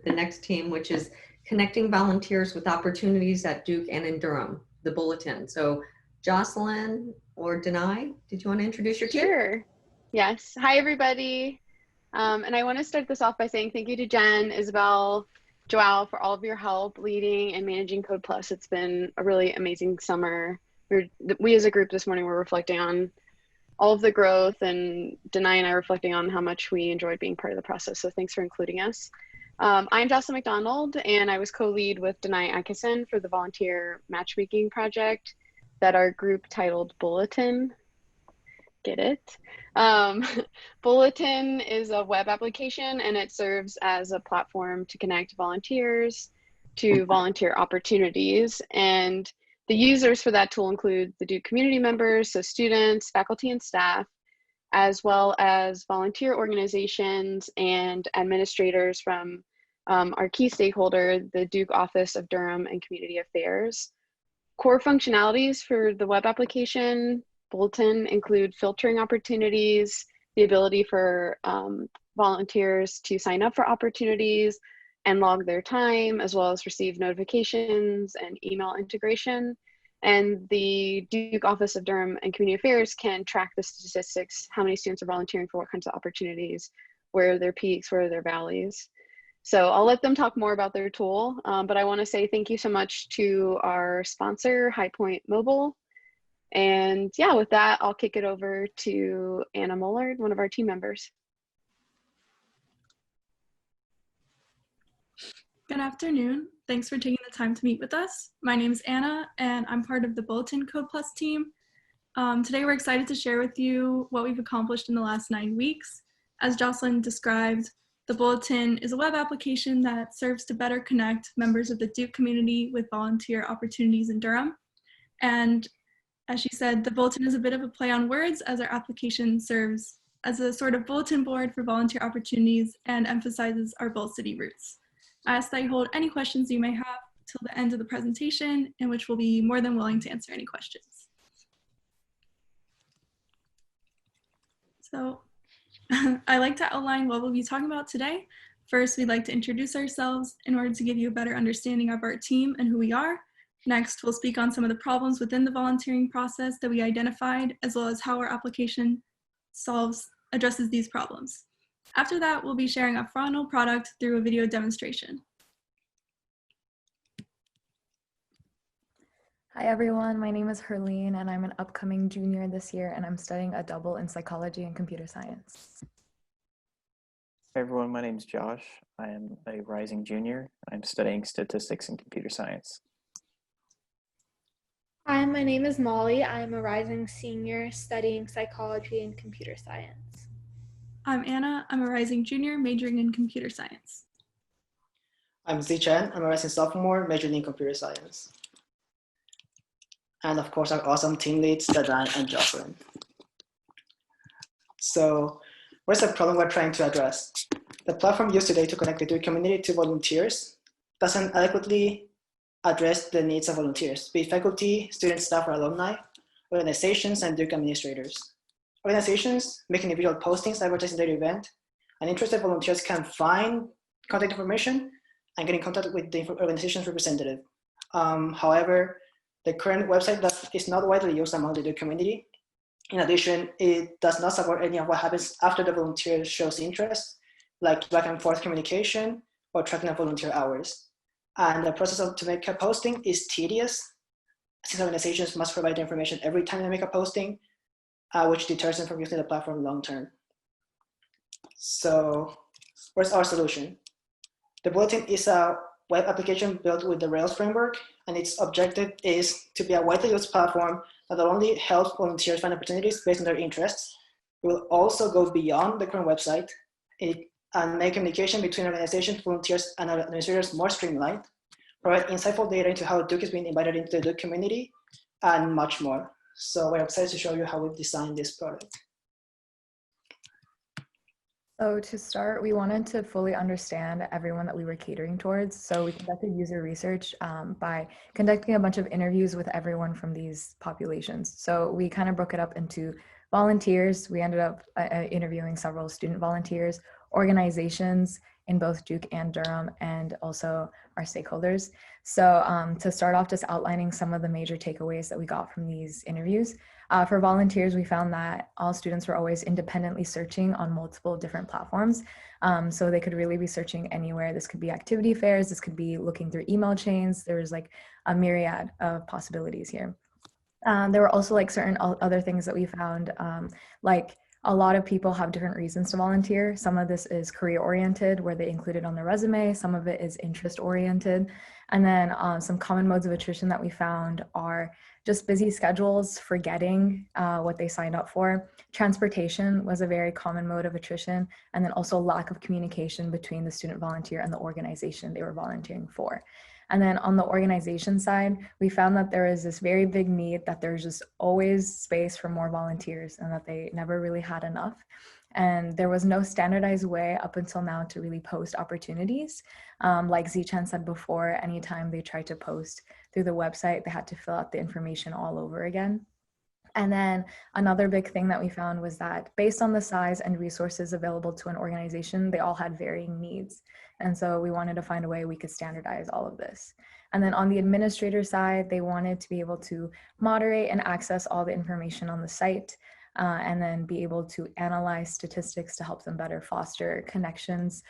the next team, which is connecting volunteers with opportunities at Duke and in Durham, the Bulletin. So Joselyn or Danai, did you want to introduce your team? Sure. Yes. Hi, everybody. And I want to start this off by saying thank you to Jen, Isabel, Joelle for all of your help leading and managing Code Plus. It's been a really amazing summer. We as a group this morning were reflecting on all of the growth, and Danai and I reflecting on how much we enjoyed being part of the process. So thanks for including us. I'm Joselyn McDonald, and I was co-lead with Danai Adkisson for the volunteer matchmaking project that our group titled Bulletin. Get it? Bulletin is a web application, and it serves as a platform to connect volunteers to volunteer opportunities. And the users for that tool include the Duke community members, so students, faculty, and staff, as well as volunteer organizations and administrators from our key stakeholder, the Duke Office of Durham and Community Affairs. Core functionalities for the web application Bulletin include filtering opportunities, the ability for volunteers to sign up for opportunities and log their time, as well as receive notifications and email integration. And the Duke Office of Durham and Community Affairs can track the statistics, how many students are volunteering for what kinds of opportunities, where are their peaks, where are their valleys. So I'll let them talk more about their tool, but I want to say thank you so much to our sponsor, High Point Mobile. And yeah, with that, I'll kick it over to Anna Mullard, one of our team members. Good afternoon. Thanks for taking the time to meet with us. My name is Anna, and I'm part of the Bulletin Code Plus team. Today, we're excited to share with you what we've accomplished in the last 9 weeks. As Joselyn described, the Bulletin is a web application that serves to better connect members of the Duke community with volunteer opportunities in Durham. And as she said, the Bulletin is a bit of a play on words, as our application serves as a sort of bulletin board for volunteer opportunities and emphasizes our Bull City roots. I ask that you hold any questions you may have till the end of the presentation, in which we'll be more than willing to answer any questions. So I'd like to outline what we'll be talking about today. First, we'd like to introduce ourselves in order to give you a better understanding of our team and who we are. Next, we'll speak on some of the problems within the volunteering process that we identified, as well as how our application addresses these problems. After that, we'll be sharing our final product through a video demonstration. Hi everyone, my name is Herline and I'm an upcoming junior this year and I'm studying a double in psychology and computer science. Hi everyone, my name is Josh. I am a rising junior. I'm studying statistics and computer science. Hi, my name is Molly. I'm a rising senior studying psychology and computer science. I'm Anna. I'm a rising junior majoring in computer science. I'm Zichan. I'm a rising sophomore majoring in computer science. And of course, our awesome team leads, Danai and Joselyn. So what's the problem we're trying to address? The platform used today to connect the Duke community to volunteers doesn't adequately address the needs of volunteers, be it faculty, students, staff, or alumni, organizations, and Duke administrators. Organizations make individual postings advertising their event, and interested volunteers can find contact information and get in contact with the organization's representative. However, the current website is not widely used among the Duke community. In addition, it does not support any of what happens after the volunteer shows interest, like back and forth communication or tracking of volunteer hours. And the process to make a posting is tedious, since organizations must provide the information every time they make a posting, which deters them from using the platform long term. So where's our solution? The Bulletin is a web application built with the Rails framework, and its objective is to be a widely used platform that not only helps volunteers find opportunities based on their interests, it will also go beyond the current website and make communication between organizations, volunteers, and administrators more streamlined, provide insightful data into how Duke is being invited into the Duke community, and much more. So we're excited to show you how we've designed this product. So to start, we wanted to fully understand everyone that we were catering towards. So we conducted user research by conducting a bunch of interviews with everyone from these populations. So we kind of broke it up into volunteers. We ended up interviewing several student volunteers, organizations, in both Duke and Durham, and also our stakeholders. So to start off, just outlining some of the major takeaways that we got from these interviews. For volunteers, we found that all students were always independently searching on multiple different platforms. So they could really be searching anywhere. This could be activity fairs, this could be looking through email chains. There's like a myriad of possibilities here. There were also like certain other things that we found, like a lot of people have different reasons to volunteer. Some of this is career oriented, where they include it on their resume. Some of it is interest oriented. And then some common modes of attrition that we found are just busy schedules, forgetting what they signed up for. Transportation was a very common mode of attrition. And then also lack of communication between the student volunteer and the organization they were volunteering for. And then on the organization side, we found that there is this very big need, that there's just always space for more volunteers and that they never really had enough. And there was no standardized way up until now to really post opportunities. Like Zichan said before, anytime they tried to post through the website, they had to fill out the information all over again. And then another big thing that we found was that based on the size and resources available to an organization, they all had varying needs. And so we wanted to find a way we could standardize all of this. And then on the administrator side, they wanted to be able to moderate and access all the information on the site, and then be able to analyze statistics to help them better foster connections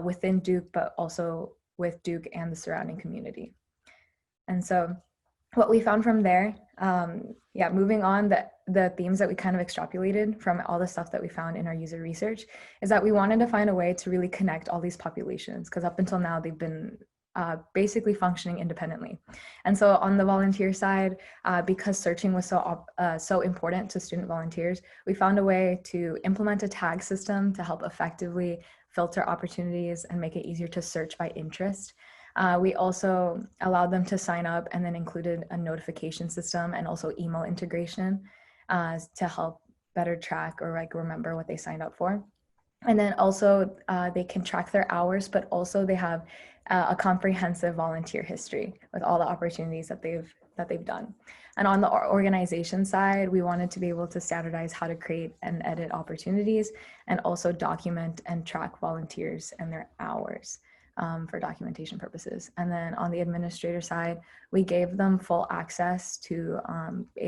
within Duke, but also with Duke and the surrounding community. And so what we found from there, moving on, the themes that we kind of extrapolated from all the stuff that we found in our user research is that we wanted to find a way to really connect all these populations, because up until now they've been basically functioning independently. And so on the volunteer side, because searching was so important to student volunteers, we found a way to implement a tag system to help effectively filter opportunities and make it easier to search by interest. We also allowed them to sign up and then included a notification system and also email integration to help better track or like remember what they signed up for. And then also they can track their hours, but also they have a comprehensive volunteer history with all the opportunities that they've done. And on the organization side, we wanted to be able to standardize how to create and edit opportunities and also document and track volunteers and their hours for documentation purposes. And then on the administrator side, we gave them full access to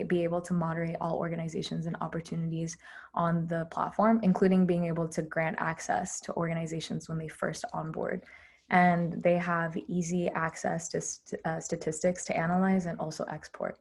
be able to moderate all organizations and opportunities on the platform, including being able to grant access to organizations when they first onboard. And they have easy access to statistics to analyze and also export.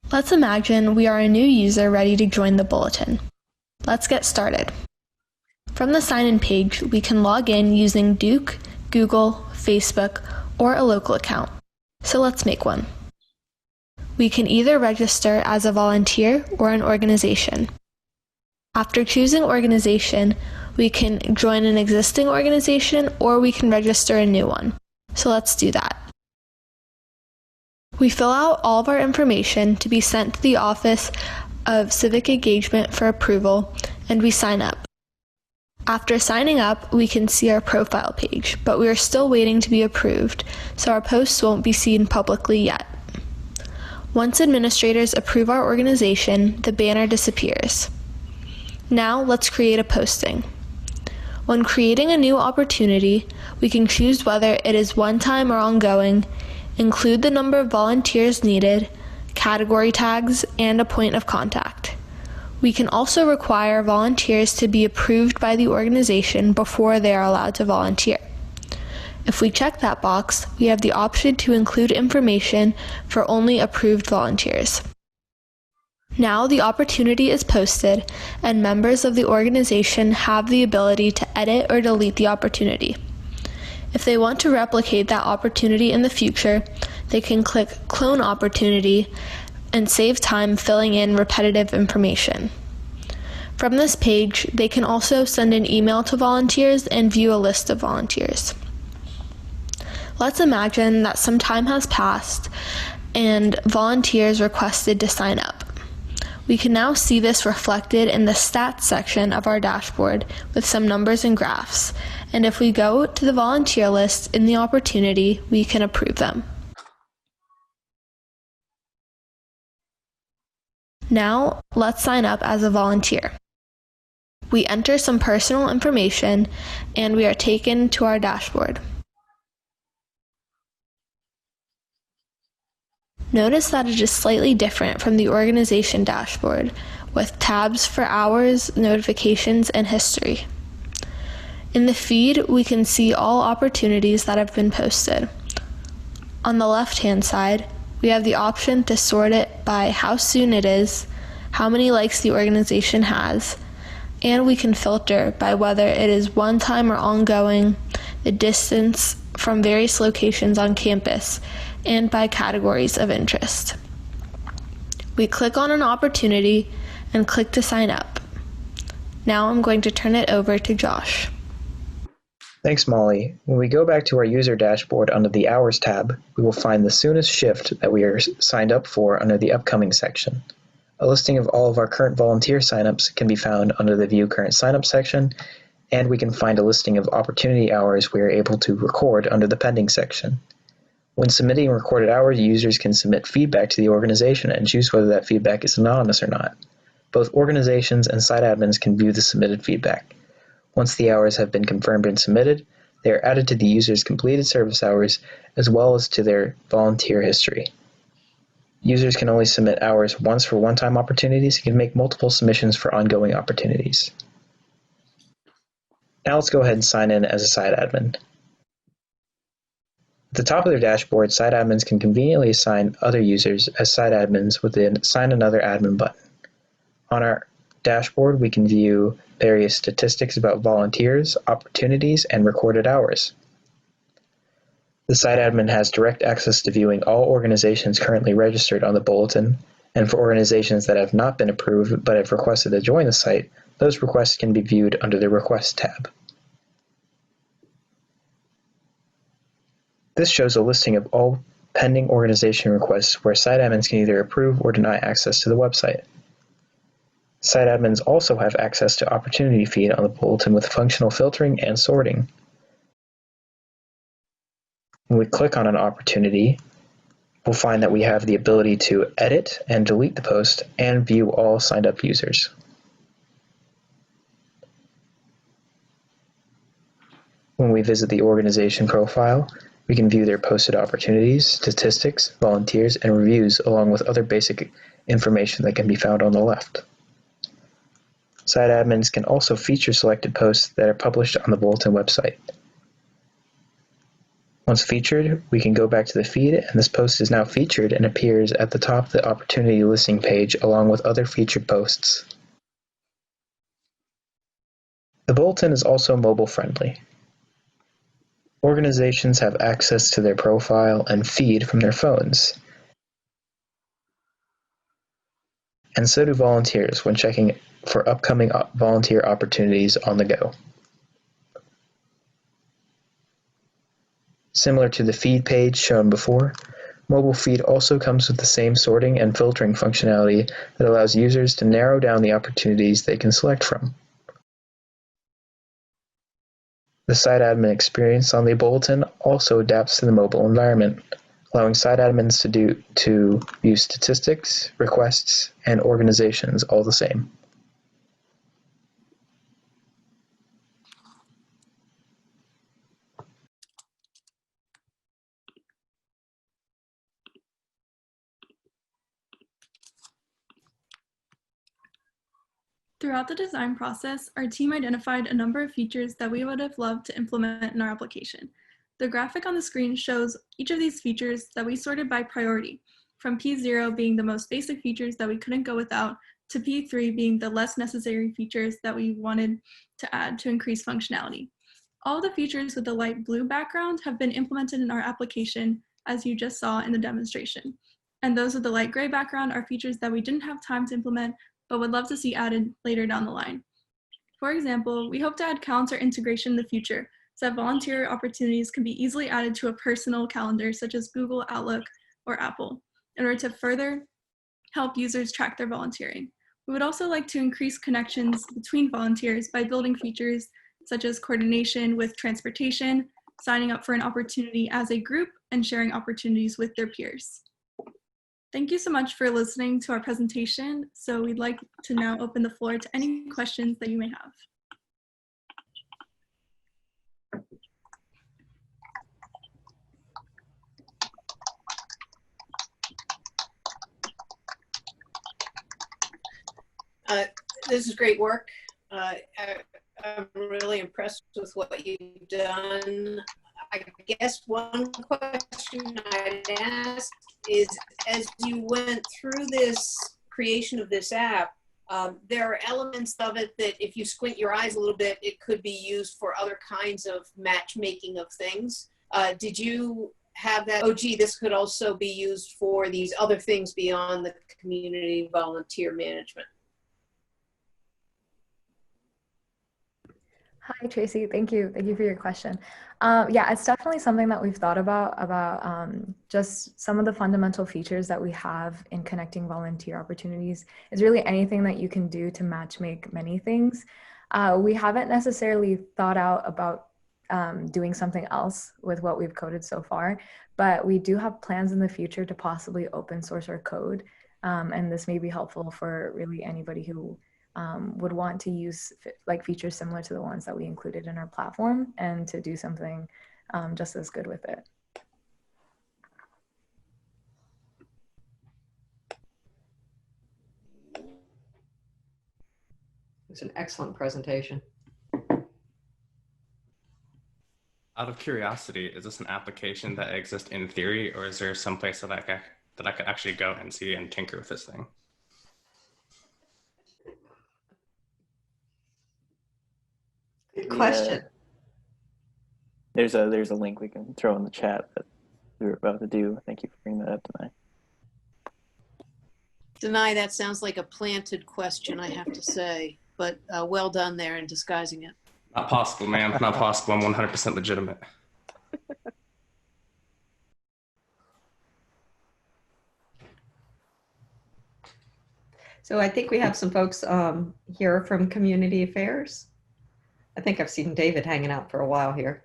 Let's imagine we are a new user ready to join the Bulletin. Let's get started. From the sign-in page, we can log in using Duke, Google, Facebook, or a local account. So let's make one. We can either register as a volunteer or an organization. After choosing organization, we can join an existing organization or we can register a new one. So let's do that. We fill out all of our information to be sent to the Office of Civic Engagement for approval, and we sign up. After signing up, we can see our profile page, but we are still waiting to be approved, so our posts won't be seen publicly yet. Once administrators approve our organization, the banner disappears. Now let's create a posting. When creating a new opportunity, we can choose whether it is one-time or ongoing, include the number of volunteers needed, category tags, and a point of contact. We can also require volunteers to be approved by the organization before they are allowed to volunteer. If we check that box, we have the option to include information for only approved volunteers. Now the opportunity is posted, and members of the organization have the ability to edit or delete the opportunity. If they want to replicate that opportunity in the future, they can click Clone Opportunity and save time filling in repetitive information. From this page, they can also send an email to volunteers and view a list of volunteers. Let's imagine that some time has passed and volunteers requested to sign up. We can now see this reflected in the stats section of our dashboard with some numbers and graphs, and if we go to the volunteer list in the opportunity, we can approve them. Now, let's sign up as a volunteer. We enter some personal information and we are taken to our dashboard. Notice that it is slightly different from the organization dashboard, with tabs for hours, notifications, and history. In the feed, we can see all opportunities that have been posted. On the left-hand side, we have the option to sort it by how soon it is, how many likes the organization has, and we can filter by whether it is one-time or ongoing, the distance from various locations on campus, and by categories of interest. We click on an opportunity and click to sign up. Now I'm going to turn it over to Josh. Thanks, Molly. When we go back to our user dashboard under the Hours tab, we will find the soonest shift that we are signed up for under the Upcoming section. A listing of all of our current volunteer signups can be found under the View Current Signup section, and we can find a listing of opportunity hours we are able to record under the Pending section. When submitting recorded hours, users can submit feedback to the organization and choose whether that feedback is anonymous or not. Both organizations and site admins can view the submitted feedback. Once the hours have been confirmed and submitted, they are added to the user's completed service hours as well as to their volunteer history. Users can only submit hours once for one-time opportunities and can make multiple submissions for ongoing opportunities. Now let's go ahead and sign in as a site admin. At the top of their dashboard, site admins can conveniently assign other users as site admins with the Assign Another Admin button. On our dashboard, we can view various statistics about volunteers, opportunities, and recorded hours. The site admin has direct access to viewing all organizations currently registered on the Bulletin, and for organizations that have not been approved but have requested to join the site, those requests can be viewed under the Request tab. This shows a listing of all pending organization requests where site admins can either approve or deny access to the website. Site admins also have access to Opportunity Feed on the Bulletin with functional filtering and sorting. When we click on an opportunity, we'll find that we have the ability to edit and delete the post and view all signed up users. When we visit the organization profile, we can view their posted opportunities, statistics, volunteers, and reviews along with other basic information that can be found on the left. Site admins can also feature selected posts that are published on the Bulletin website. Once featured, we can go back to the feed, and this post is now featured and appears at the top of the opportunity listing page along with other featured posts. The Bulletin is also mobile friendly. Organizations have access to their profile and feed from their phones, and so do volunteers when checking for upcoming volunteer opportunities on the go. Similar to the feed page shown before, mobile feed also comes with the same sorting and filtering functionality that allows users to narrow down the opportunities they can select from. The site admin experience on the Bulletin also adapts to the mobile environment, allowing site admins to view statistics, requests, and organizations all the same. Throughout the design process, our team identified a number of features that we would have loved to implement in our application. The graphic on the screen shows each of these features that we sorted by priority, from P0 being the most basic features that we couldn't go without, to P3 being the less necessary features that we wanted to add to increase functionality. All the features with the light blue background have been implemented in our application, as you just saw in the demonstration. and those with the light gray background are features that we didn't have time to implement but would love to see added later down the line. For example, we hope to add calendar integration in the future so that volunteer opportunities can be easily added to a personal calendar such as Google, Outlook, or Apple in order to further help users track their volunteering. We would also like to increase connections between volunteers by building features such as coordination with transportation, signing up for an opportunity as a group, and sharing opportunities with their peers. Thank you so much for listening to our presentation. So we'd like to now open the floor to any questions that you may have. This is great work. I'm really impressed with what you've done. I guess one question I'd ask is, as you went through this creation of this app, there are elements of it that if you squint your eyes a little bit, it could be used for other kinds of matchmaking of things. Did you have that, oh gee, this could also be used for these other things beyond the community volunteer management? Hi, Tracy. Thank you. Thank you for your question. Yeah, it's definitely something that we've thought about just some of the fundamental features that we have in connecting volunteer opportunities is really anything that you can do to matchmake many things. We haven't necessarily thought out about doing something else with what we've coded so far, but we do have plans in the future to possibly open source our code. And this may be helpful for really anybody who would want to use like features similar to the ones that we included in our platform and to do something just as good with it. It's an excellent presentation. Out of curiosity, is this an application that exists in theory, or is there some place that I could actually go and see and tinker with this thing? Good question. There's a link we can throw in the chat that we were about to do. Thank you for bringing that up tonight. Danai, that sounds like a planted question, I have to say, but well done there in disguising it. Not possible, ma'am. Not possible. I'm 100% legitimate. So I think we have some folks here from Community Affairs. I think I've seen David hanging out for a while here.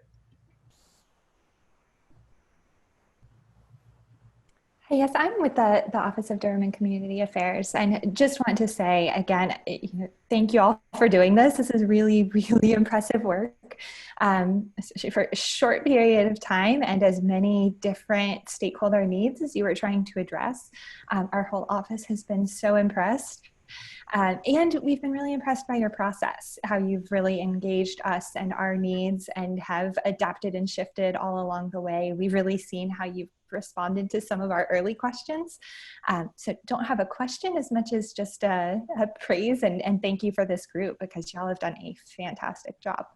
Yes, I'm with the Office of Durham and Community Affairs, and just want to say again, thank you all for doing this. This is really, really impressive work, especially for a short period of time and as many different stakeholder needs as you were trying to address. Our whole office has been so impressed. And we've been really impressed by your process, how you've really engaged us and our needs and have adapted and shifted all along the way. We've really seen how you've responded to some of our early questions. So don't have a question as much as just a praise and thank you for this group, because y'all have done a fantastic job.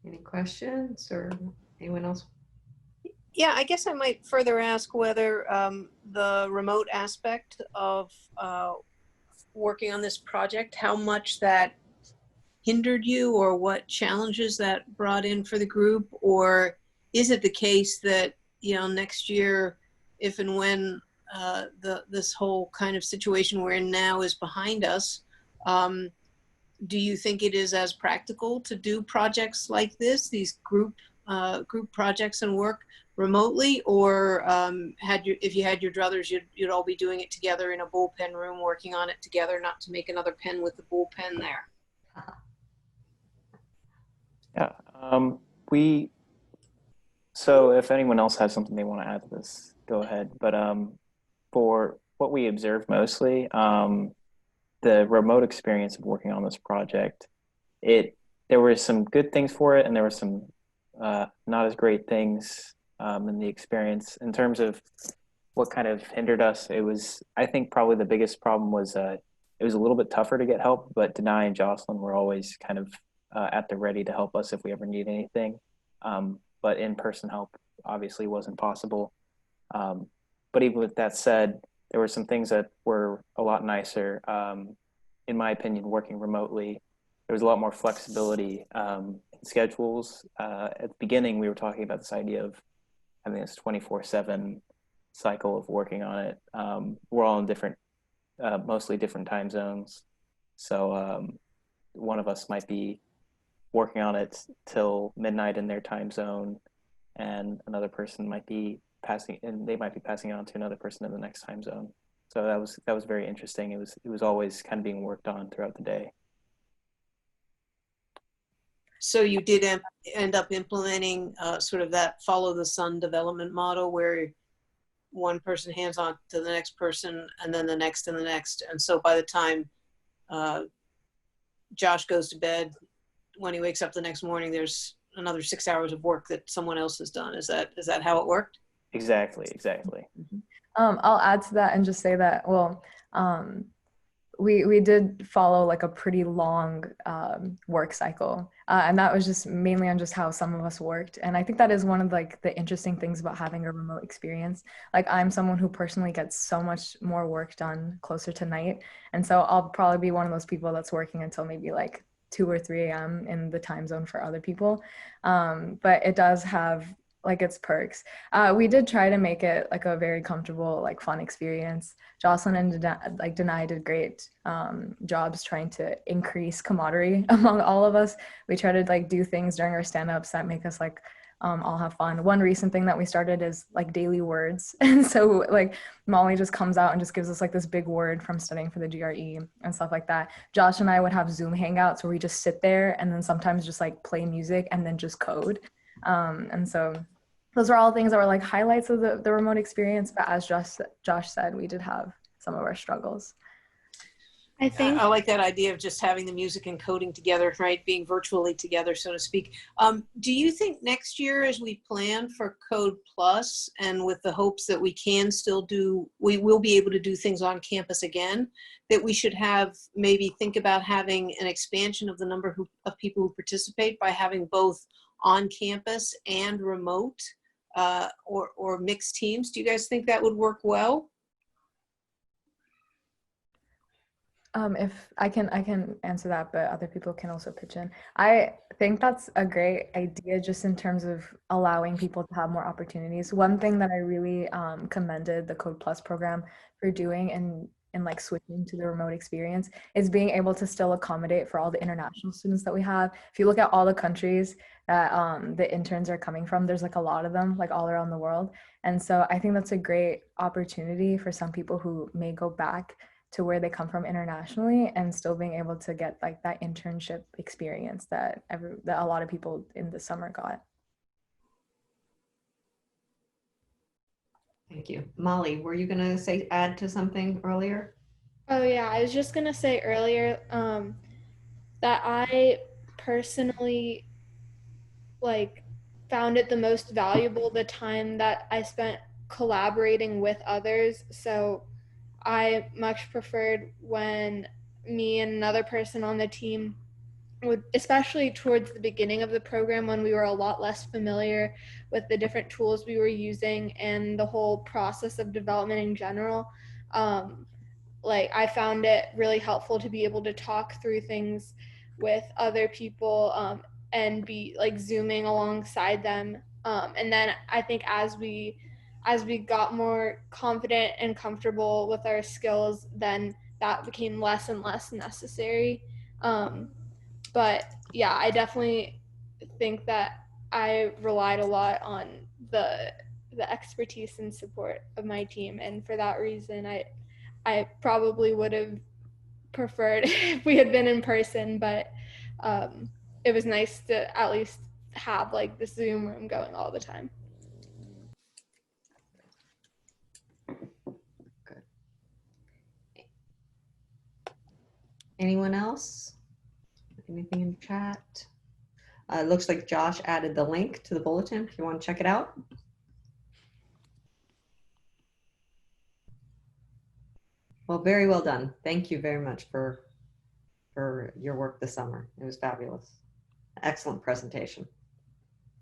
Any questions or anyone else? Yeah, I guess I might further ask whether the remote aspect of working on this project, how much that hindered you or what challenges that brought in for the group, or is it the case that, you know, next year, if and when this whole kind of situation we're in now is behind us, do you think it is as practical to do projects like this, these group projects and work remotely, or if you had your druthers, you'd all be doing it together in a bullpen room, working on it together, not to make another pen with the bullpen there? Yeah, so if anyone else has something they want to add to this, go ahead. But for what we observed mostly, the remote experience of working on this project, there were some good things for it, and there were some not as great things in the experience in terms of what kind of hindered us, I think probably the biggest problem was it was a little bit tougher to get help, but Danai and Joselyn were always kind of at the ready to help us if we ever need anything. But in-person help obviously wasn't possible. But even with that said, there were some things that were a lot nicer. In my opinion, working remotely, there was a lot more flexibility in schedules. At the beginning, we were talking about this idea of having this 24/7 cycle of working on it. We're all in different, mostly different time zones. So one of us might be working on it till midnight in their time zone, and another person might be passing it on to another person in the next time zone. So that was very interesting. It was always kind of being worked on throughout the day. So you did end up implementing sort of that follow the sun development model where one person hands on to the next person and then the next and the next. And so by the time Josh goes to bed, when he wakes up the next morning, there's another 6 hours of work that someone else has done. Is that how it worked? Exactly. Mm-hmm. I'll add to that and just say that, well, we did follow like a pretty long work cycle, and that was just mainly on just how some of us worked. And I think that is one of like the interesting things about having a remote experience. Like I'm someone who personally gets so much more work done closer to night, and so I'll probably be one of those people that's working until maybe like 2 or 3 a.m. in the time zone for other people. But it does have like its perks. We did try to make it like a very comfortable, like fun experience. Joselyn and Danai did great jobs trying to increase camaraderie among all of us. We try to like do things during our stand-ups that make us like all have fun. One recent thing that we started is like daily words. And so like Molly just comes out and just gives us like this big word from studying for the GRE and stuff like that. Josh and I would have Zoom hangouts where we just sit there and then sometimes just like play music and then just code. And so those are all things that were like highlights of the remote experience. But as Josh said, we did have some of our struggles. I think I like that idea of just having the music and coding together, right? Being virtually together, so to speak. Do you think next year, as we plan for Code Plus, and with the hopes that we will be able to do things on campus again, that we should maybe think about having an expansion of the number of people who participate by having both on campus and remote, or mixed teams? Do you guys think that would work well? If I can answer that, but other people can also pitch in. I think that's a great idea just in terms of allowing people to have more opportunities. One thing that I really commended the Code Plus program for doing and like switching to the remote experience is being able to still accommodate for all the international students that we have. If you look at all the countries that the interns are coming from, there's like a lot of them like all around the world. And so I think that's a great opportunity for some people who may go back to where they come from internationally and still being able to get like that internship experience that a lot of people in the summer got. Thank you. Molly, were you going to add to something earlier? Oh yeah, I was just gonna say earlier that I personally like found it the most valuable the time that I spent collaborating with others. So I much preferred when me and another person on the team would, especially towards the beginning of the program when we were a lot less familiar with the different tools we were using and the whole process of development in general, like I found it really helpful to be able to talk through things with other people and be like zooming alongside them. And then I think as we got more confident and comfortable with our skills, then that became less and less necessary. But yeah, I definitely think that I relied a lot on the expertise and support of my team, and for that reason, I probably would have preferred if we had been in person, but it was nice to at least have like the Zoom room going all the time. Good. Anyone else? Anything in chat? It looks like Josh added the link to the bulletin if you want to check it out. Well, very well done. Thank you very much for your work this summer. It was fabulous. Excellent presentation.